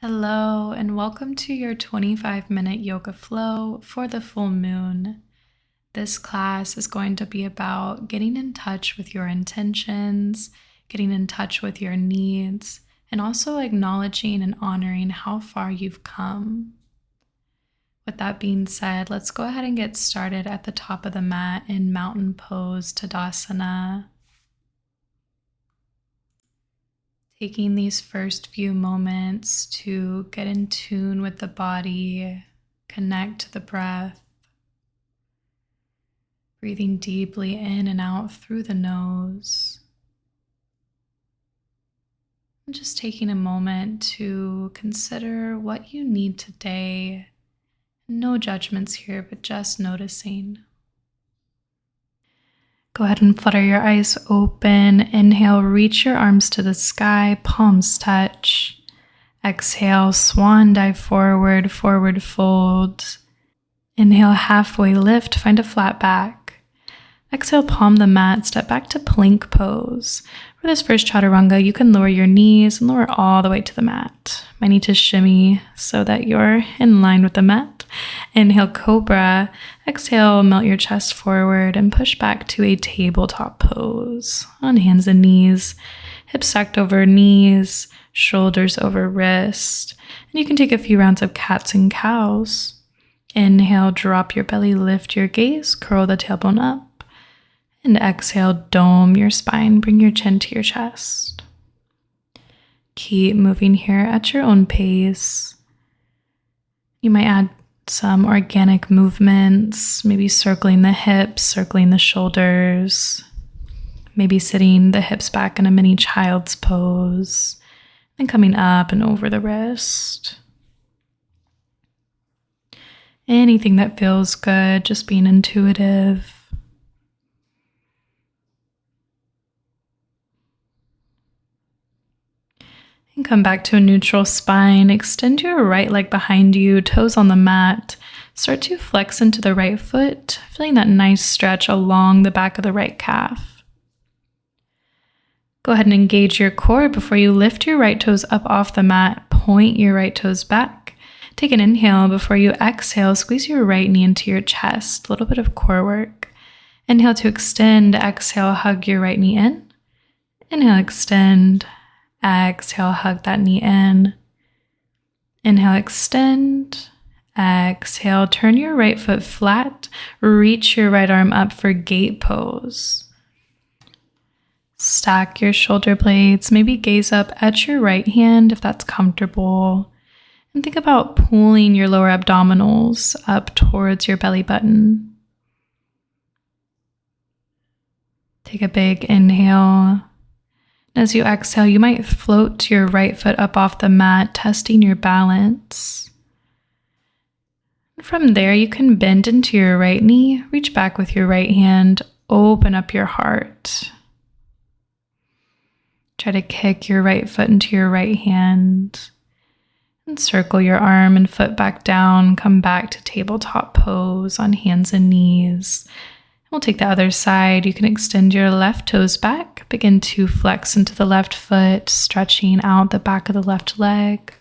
Hello, and welcome to your 25-minute yoga flow for the full moon. This class is going to be about getting in touch with your intentions, getting in touch with your needs, and also acknowledging and honoring how far you've come. With that being said, let's go ahead and get started at the top of the mat in Mountain Pose Tadasana. Taking these first few moments to get in tune with the body, connect to the breath, breathing deeply in and out through the nose. And just taking a moment to consider what you need today. No judgments here, but just noticing. Go ahead and flutter your eyes open. Inhale, reach your arms to the sky, palms touch. Exhale, swan dive forward, forward fold. Inhale, halfway lift, find a flat back. Exhale, palm the mat, step back to plank pose. For this first chaturanga, you can lower your knees and lower all the way to the mat. Might need to shimmy so that you're in line with the mat. Inhale, cobra. Exhale, melt your chest forward and push back to a tabletop pose on hands and knees. Hips stacked over knees, shoulders over wrist. And you can take a few rounds of cats and cows. Inhale, drop your belly, lift your gaze, curl the tailbone up. And exhale, dome your spine, bring your chin to your chest. Keep moving here at your own pace. You might add some organic movements, maybe circling the hips, circling the shoulders, maybe sitting the hips back in a mini child's pose, and coming up and over the wrist. Anything that feels good, just being intuitive. And come back to a neutral spine. Extend your right leg behind you, toes on the mat. Start to flex into the right foot, feeling that nice stretch along the back of the right calf. Go ahead and engage your core before you lift your right toes up off the mat. Point your right toes back. Take an inhale before you exhale. Squeeze your right knee into your chest. A little bit of core work. Inhale to extend. Exhale, hug your right knee in. Inhale, extend. Exhale, hug that knee in. Inhale, extend. Exhale, turn your right foot flat. Reach your right arm up for gate pose. Stack your shoulder blades. Maybe gaze up at your right hand if that's comfortable. And think about pulling your lower abdominals up towards your belly button. Take a big inhale. As you exhale, you might float your right foot up off the mat, testing your balance. From there, you can bend into your right knee, reach back with your right hand, open up your heart. Try to kick your right foot into your right hand and circle your arm and foot back down. Come back to tabletop pose on hands and knees. We'll take the other side. You can extend your left toes back. Begin to flex into the left foot, stretching out the back of the left leg.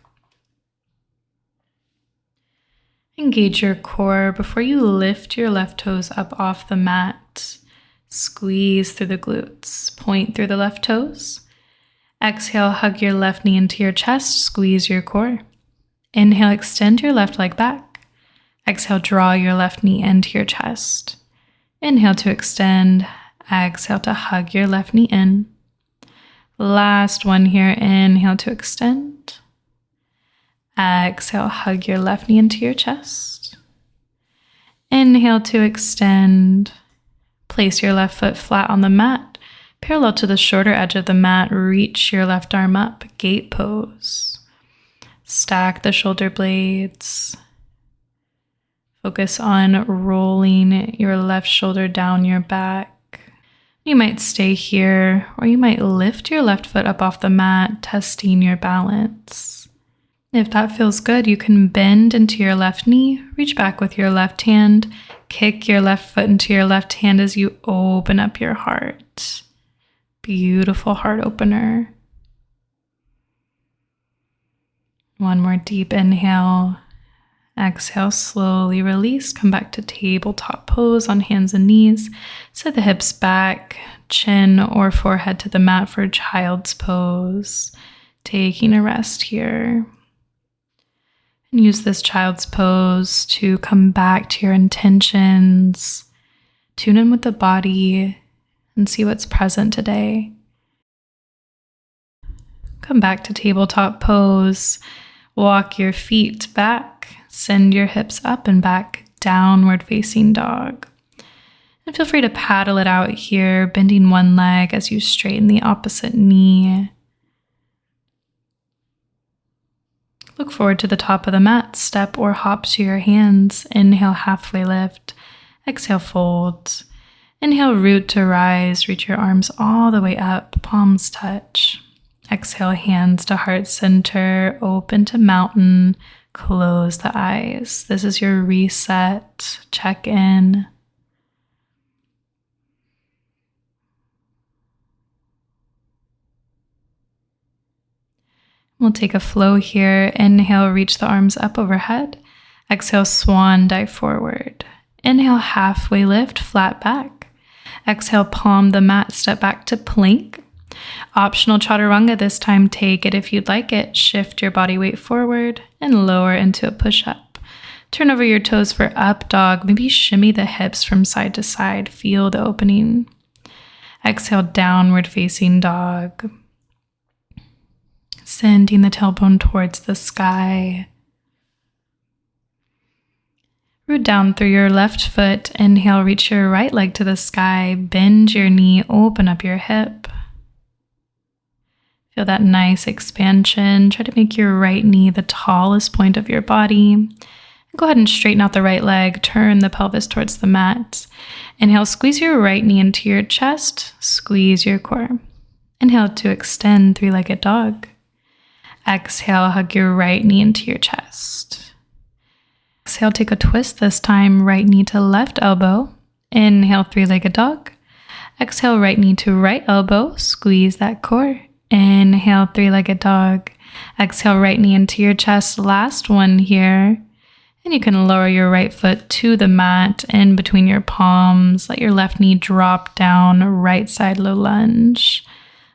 Engage your core before you lift your left toes up off the mat. Squeeze through the glutes. Point through the left toes. Exhale, hug your left knee into your chest. Squeeze your core. Inhale, extend your left leg back. Exhale, draw your left knee into your chest. Inhale to extend. Exhale to hug your left knee in. Last one here. Inhale to extend. Exhale, hug your left knee into your chest. Inhale to extend. Place your left foot flat on the mat, parallel to the shorter edge of the mat. Reach your left arm up, gate pose. Stack the shoulder blades. Focus on rolling your left shoulder down your back. You might stay here, or you might lift your left foot up off the mat, testing your balance. If that feels good, you can bend into your left knee, reach back with your left hand, kick your left foot into your left hand as you open up your heart. Beautiful heart opener. One more deep inhale. Exhale, slowly release. Come back to tabletop pose on hands and knees. Set the hips back, chin or forehead to the mat for child's pose. Taking a rest here. And use this child's pose to come back to your intentions. Tune in with the body and see what's present today. Come back to tabletop pose. Walk your feet back. Send your hips up and back, downward facing dog. And feel free to paddle it out here, bending one leg as you straighten the opposite knee. Look forward to the top of the mat. Step or hop to your hands. Inhale, halfway lift. Exhale, fold. Inhale, root to rise. Reach your arms all the way up. Palms touch. Exhale, hands to heart center. Open to mountain. Close the eyes. This is your reset. Check in. We'll take a flow here. Inhale, reach the arms up overhead. Exhale, swan dive forward. Inhale, halfway lift, flat back. Exhale, palm the mat, step back to plank. Optional chaturanga this time. Take it if you'd like it. Shift your body weight forward and lower into a push-up. Turn over your toes for up dog. Maybe shimmy the hips from side to side. Feel the opening. Exhale, downward facing dog. Sending the tailbone towards the sky. Root down through your left foot. Inhale, reach your right leg to the sky. Bend your knee, open up your hip. Feel that nice expansion. Try to make your right knee the tallest point of your body. Go ahead and straighten out the right leg. Turn the pelvis towards the mat. Inhale, squeeze your right knee into your chest. Squeeze your core. Inhale to extend, three-legged dog. Exhale, hug your right knee into your chest. Exhale, take a twist this time. Right knee to left elbow. Inhale, three-legged dog. Exhale, right knee to right elbow. Squeeze that core. Inhale, three-legged dog. Exhale, right knee into your chest. Last one here. And you can lower your right foot to the mat in between your palms. Let your left knee drop down, right side low lunge.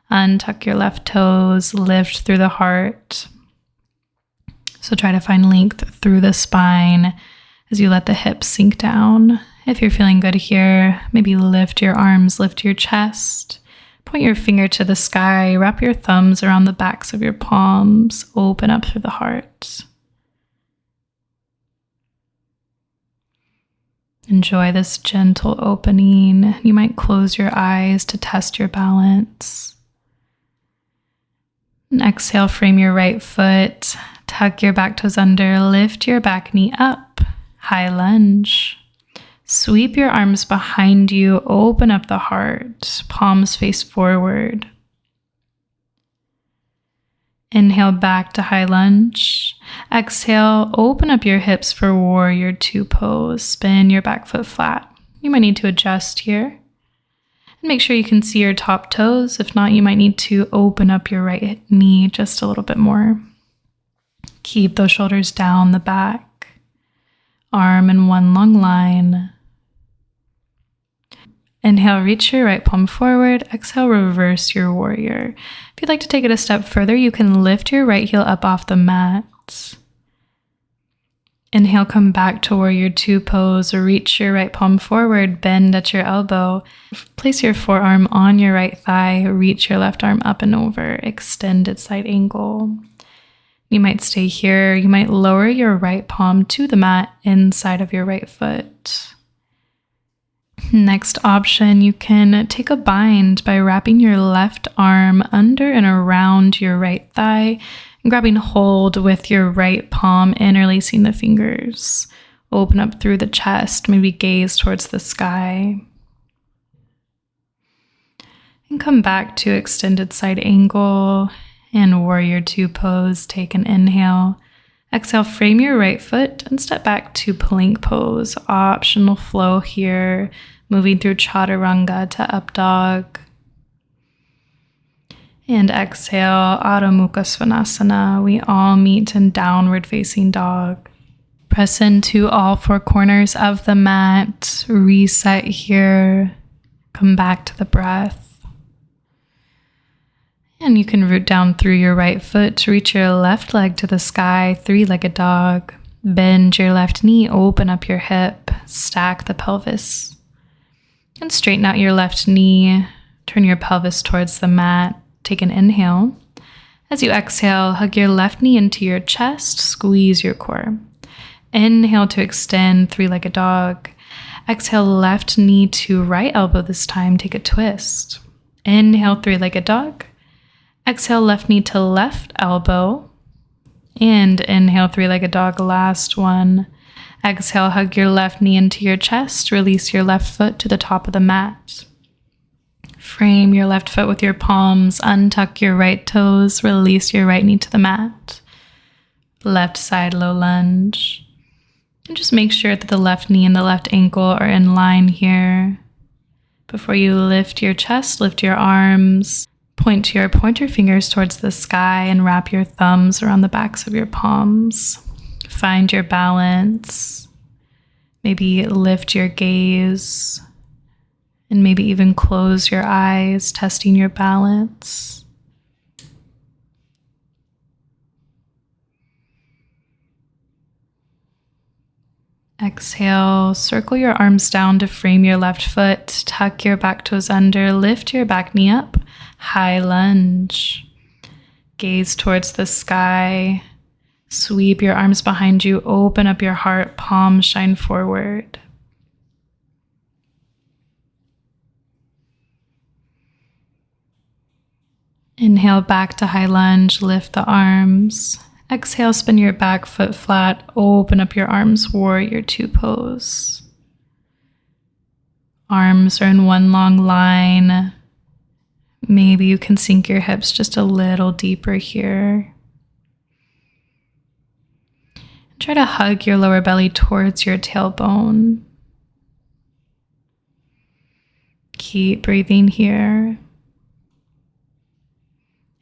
Untuck your left toes, lift through the heart. So try to find length through the spine as you let the hips sink down. If you're feeling good here, maybe lift your arms, lift your chest. Point your finger to the sky, wrap your thumbs around the backs of your palms, open up through the heart. Enjoy this gentle opening. You might close your eyes to test your balance. And exhale, frame your right foot, tuck your back toes under, lift your back knee up, high lunge. Sweep your arms behind you, open up the heart, palms face forward. Inhale back to high lunge. Exhale, open up your hips for warrior two pose. Spin your back foot flat. You might need to adjust here. And make sure you can see your top toes. If not, you might need to open up your right knee just a little bit more. Keep those shoulders down the back. Arm in one long line. Inhale, reach your right palm forward. Exhale, reverse your warrior. If you'd like to take it a step further, you can lift your right heel up off the mat. Inhale, come back to warrior two pose. Reach your right palm forward, bend at your elbow. Place your forearm on your right thigh. Reach your left arm up and over. Extended side angle. You might stay here. You might lower your right palm to the mat inside of your right foot. Next option, you can take a bind by wrapping your left arm under and around your right thigh and grabbing hold with your right palm, interlacing the fingers. Open up through the chest, maybe gaze towards the sky. And come back to extended side angle and warrior two pose. Take an inhale. Exhale, frame your right foot and step back to plank pose. Optional flow here. Moving through chaturanga to up dog. And exhale, Adho Mukha Svanasana. We all meet in downward facing dog. Press into all four corners of the mat. Reset here. Come back to the breath. And you can root down through your right foot to reach your left leg to the sky, three-legged dog. Bend your left knee, open up your hip, stack the pelvis. And straighten out your left knee. Turn your pelvis towards the mat. Take an inhale. As you exhale, hug your left knee into your chest, squeeze your core. Inhale to extend, three-legged dog. Exhale, left knee to right elbow this time, take a twist. Inhale, three-legged dog. Exhale, left knee to left elbow. And inhale, three-legged dog, last one. Exhale, hug your left knee into your chest, release your left foot to the top of the mat. Frame your left foot with your palms, untuck your right toes, release your right knee to the mat. Left side low lunge. And just make sure that the left knee and the left ankle are in line here. Before you lift your chest, lift your arms, point your pointer fingers towards the sky and wrap your thumbs around the backs of your palms. Find your balance. Maybe lift your gaze. And maybe even close your eyes, testing your balance. Exhale, circle your arms down to frame your left foot, tuck your back toes under, lift your back knee up, high lunge. Gaze towards the sky, sweep your arms behind you, open up your heart, palms shine forward. Inhale back to high lunge, lift the arms. Exhale, spin your back foot flat, open up your arms, warrior two pose. Arms are in one long line. Maybe you can sink your hips just a little deeper here. Try to hug your lower belly towards your tailbone. Keep breathing here.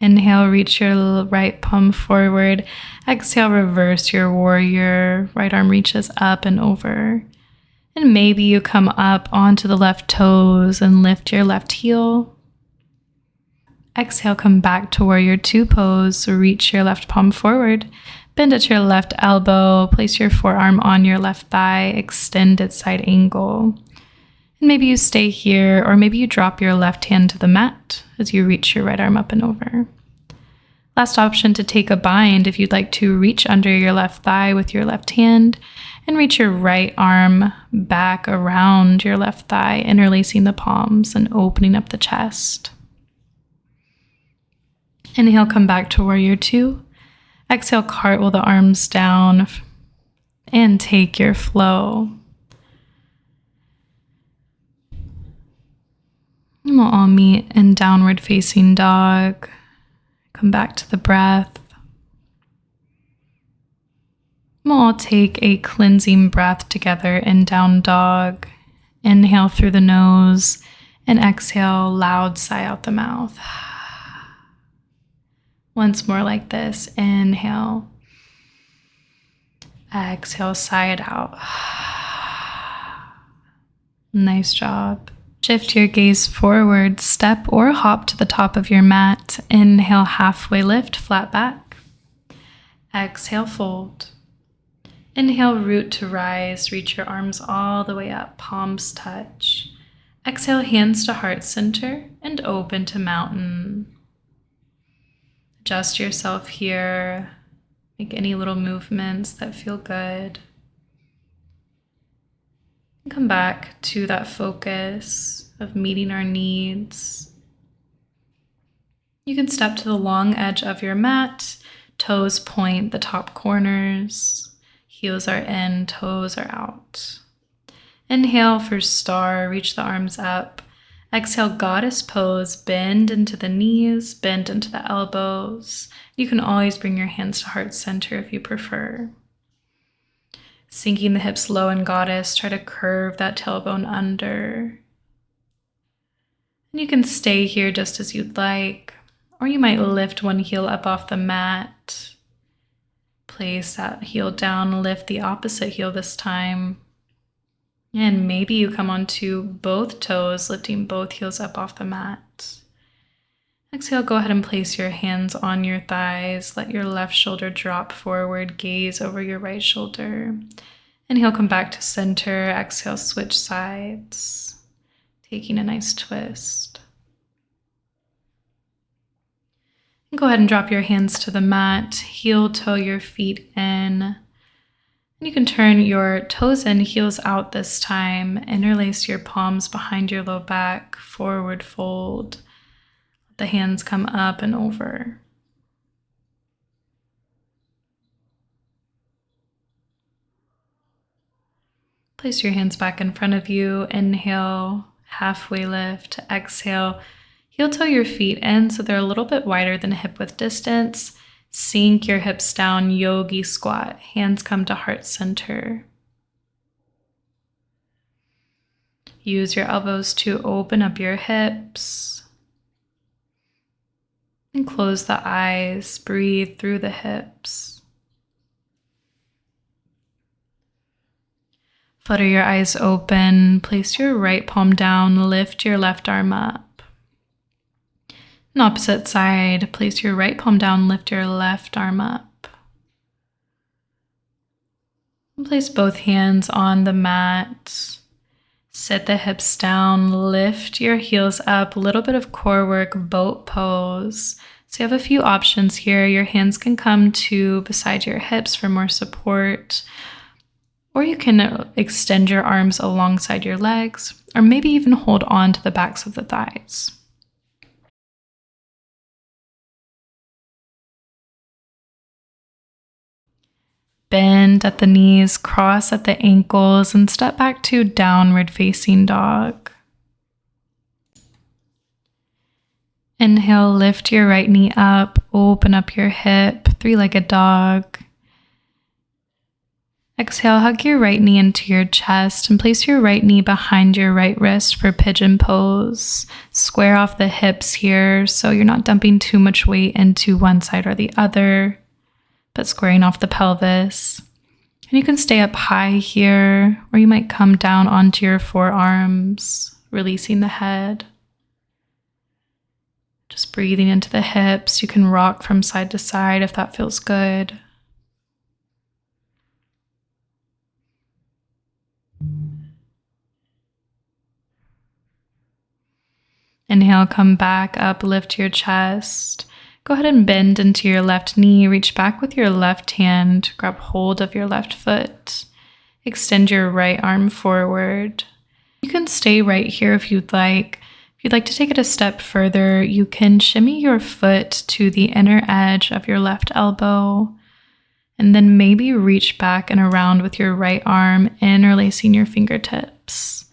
Inhale, reach your right palm forward. Exhale, reverse your warrior. Right arm reaches up and over. And maybe you come up onto the left toes and lift your left heel. Exhale, come back to warrior two pose. Reach your left palm forward. Bend at your left elbow. Place your forearm on your left thigh. Extend at side angle. And maybe you stay here, or maybe you drop your left hand to the mat as you reach your right arm up and over. Last option, to take a bind if you'd like to reach under your left thigh with your left hand and reach your right arm back around your left thigh, interlacing the palms and opening up the chest. Inhale, come back to warrior two. Exhale, cartwheel the arms down and take your flow. And we'll all meet in downward facing dog. Come back to the breath. We'll all take a cleansing breath together in down dog. Inhale through the nose and exhale, loud sigh out the mouth. Once more like this. Inhale. Exhale, sigh it out. Nice job. Shift your gaze forward, step or hop to the top of your mat. Inhale, halfway lift, flat back. Exhale, fold. Inhale, root to rise, reach your arms all the way up, palms touch. Exhale, hands to heart center and open to mountain. Adjust yourself here. Make any little movements that feel good. Come back to that focus of meeting our needs. You can step to the long edge of your mat. Toes point the top corners. Heels are in, toes are out. Inhale for star, reach the arms up. Exhale, goddess pose, bend into the knees, bend into the elbows. You can always bring your hands to heart center if you prefer. Sinking the hips low in goddess, try to curve that tailbone under. And you can stay here just as you'd like, Or you might lift one heel up off the mat. Place that heel down, lift the opposite heel this time. And maybe you come onto both toes, lifting both heels up off the mat. Exhale, go ahead and place your hands on your thighs. Let your left shoulder drop forward, gaze over your right shoulder. Inhale, come back to center. Exhale, switch sides, taking a nice twist. And go ahead and drop your hands to the mat. Heel toe your feet in. You can turn your toes in, heels out this time. Interlace your palms behind your low back, forward fold. Let the hands come up and over. Place your hands back in front of you. Inhale, halfway lift. Exhale, heel toe your feet in so they're a little bit wider than hip width distance. Sink your hips down, yogi squat. Hands come to heart center. Use your elbows to open up your hips. And close the eyes. Breathe through the hips. Flutter your eyes open. Place your right palm down. Lift your left arm up. And opposite side, place your right palm down, lift your left arm up. And place both hands on the mat. Sit the hips down, lift your heels up, a little bit of core work, boat pose. So you have a few options here. Your hands can come to beside your hips for more support, or you can extend your arms alongside your legs, or maybe even hold on to the backs of the thighs. Bend at the knees, cross at the ankles, and step back to downward facing dog. Inhale, lift your right knee up, open up your hip, three-legged dog. Exhale, hug your right knee into your chest and place your right knee behind your right wrist for pigeon pose. Square off the hips here so you're not dumping too much weight into one side or the other, but squaring off the pelvis. And you can stay up high here, or you might come down onto your forearms, releasing the head. Just breathing into the hips. You can rock from side to side if that feels good. Inhale, come back up, lift your chest. Go ahead and bend into your left knee, reach back with your left hand, grab hold of your left foot, extend your right arm forward. You can stay right here if you'd like. If you'd like to take it a step further, you can shimmy your foot to the inner edge of your left elbow, and then maybe reach back and around with your right arm, interlacing your fingertips.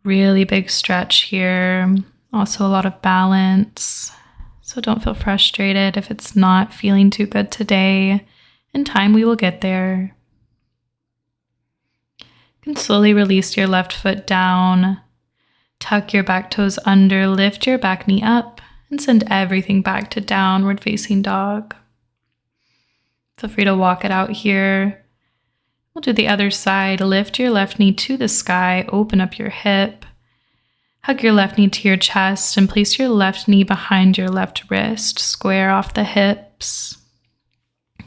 Really big stretch here, also a lot of balance. So don't feel frustrated if it's not feeling too good today. In time, we will get there. You can slowly release your left foot down, tuck your back toes under, lift your back knee up, and send everything back to downward facing dog. Feel free to walk it out here. We'll do the other side. Lift your left knee to the sky, open up your hip. Hug your left knee to your chest and place your left knee behind your left wrist. Square off the hips.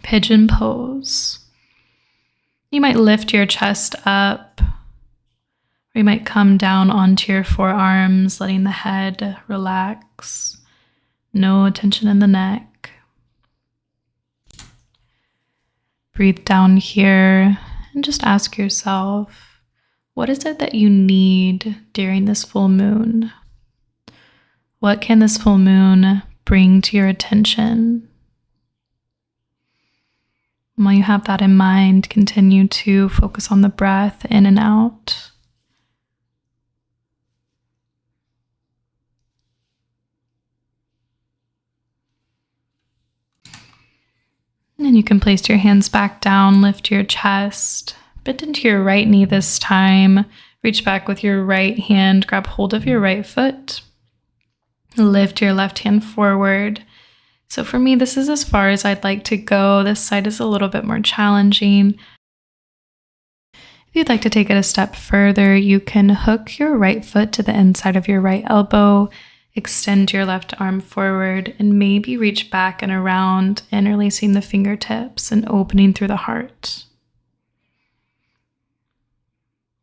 Pigeon pose. You might lift your chest up, or you might come down onto your forearms, letting the head relax. No tension in the neck. Breathe down here and just ask yourself, what is it that you need during this full moon? What can this full moon bring to your attention? While you have that in mind, continue to focus on the breath in and out. And you can place your hands back down, lift your chest. Bend into your right knee this time. Reach back with your right hand, grab hold of your right foot. Lift your left hand forward. So for me, this is as far as I'd like to go. This side is a little bit more challenging. If you'd like to take it a step further, you can hook your right foot to the inside of your right elbow, extend your left arm forward, and maybe reach back and around, interlacing the fingertips and opening through the heart.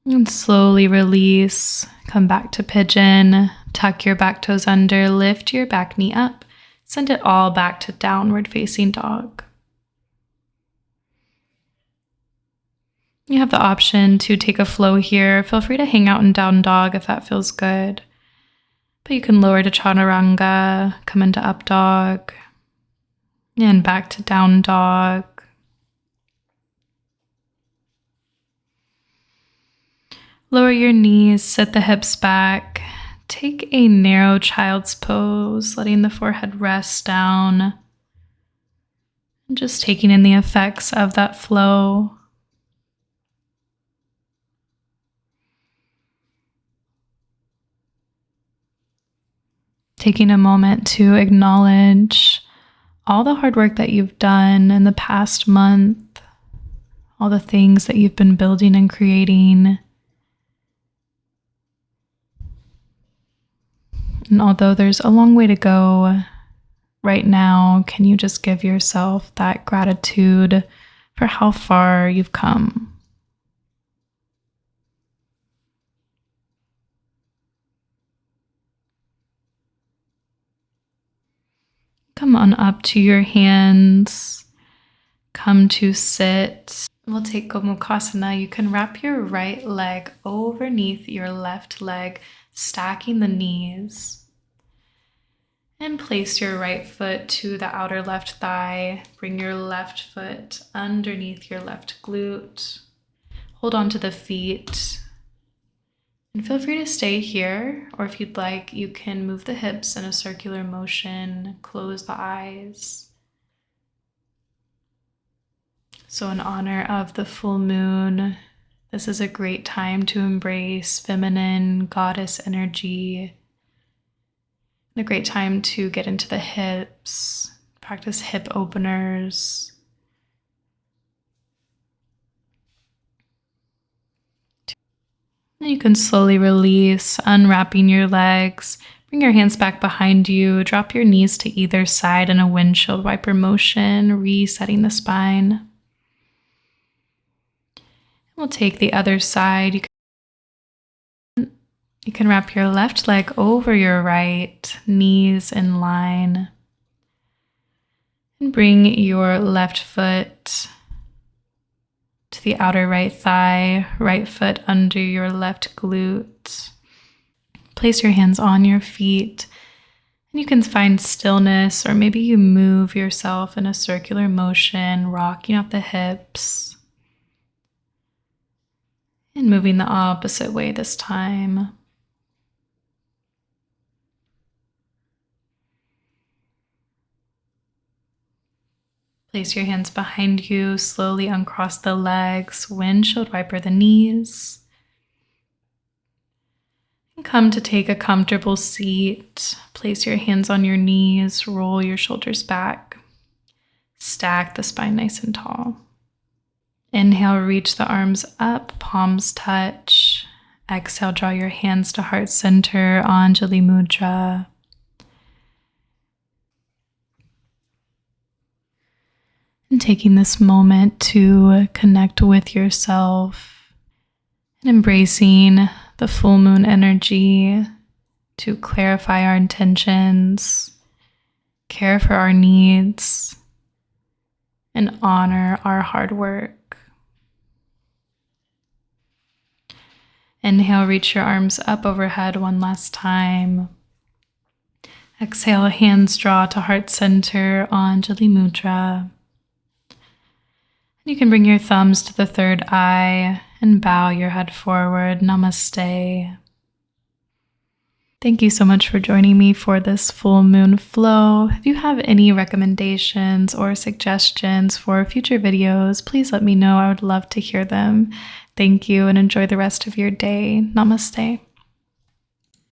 And slowly release, come back to pigeon, tuck your back toes under, lift your back knee up, send it all back to downward facing dog. You have the option to take a flow here. Feel free to hang out in down dog if that feels good. But you can lower to chaturanga, come into up dog, and back to down dog. Lower your knees, sit the hips back. Take a narrow child's pose, letting the forehead rest down. And just taking in the effects of that flow. Taking a moment to acknowledge all the hard work that you've done in the past month, all the things that you've been building and creating. And although there's a long way to go, right now, can you just give yourself that gratitude for how far you've come? Come on up to your hands. Come to sit. We'll take Gomukhasana. You can wrap your right leg underneath your left leg, stacking the knees. And place your right foot to the outer left thigh. Bring your left foot underneath your left glute. Hold on to the feet. And feel free to stay here, or if you'd like, you can move the hips in a circular motion, close the eyes. So in honor of the full moon, this is a great time to embrace feminine goddess energy. A great time to get into the hips, practice hip openers. And you can slowly release, unwrapping your legs. Bring your hands back behind you. Drop your knees to either side in a windshield wiper motion, resetting the spine. We'll take the other side. You can wrap your left leg over your right, knees in line. And bring your left foot to the outer right thigh, right foot under your left glute. Place your hands on your feet, and you can find stillness, or maybe you move yourself in a circular motion, rocking out the hips, and moving the opposite way this time. Place your hands behind you, slowly uncross the legs, windshield wiper the knees. And come to take a comfortable seat. Place your hands on your knees, roll your shoulders back. Stack the spine nice and tall. Inhale, reach the arms up, palms touch. Exhale, draw your hands to heart center, Anjali Mudra. And taking this moment to connect with yourself and embracing the full moon energy to clarify our intentions, care for our needs, and honor our hard work. Inhale, reach your arms up overhead one last time. Exhale, hands draw to heart center, Anjali Mudra. You can bring your thumbs to the third eye and bow your head forward. Namaste. Thank you so much for joining me for this full moon flow. If you have any recommendations or suggestions for future videos, please let me know. I would love to hear them. Thank you and enjoy the rest of your day. Namaste.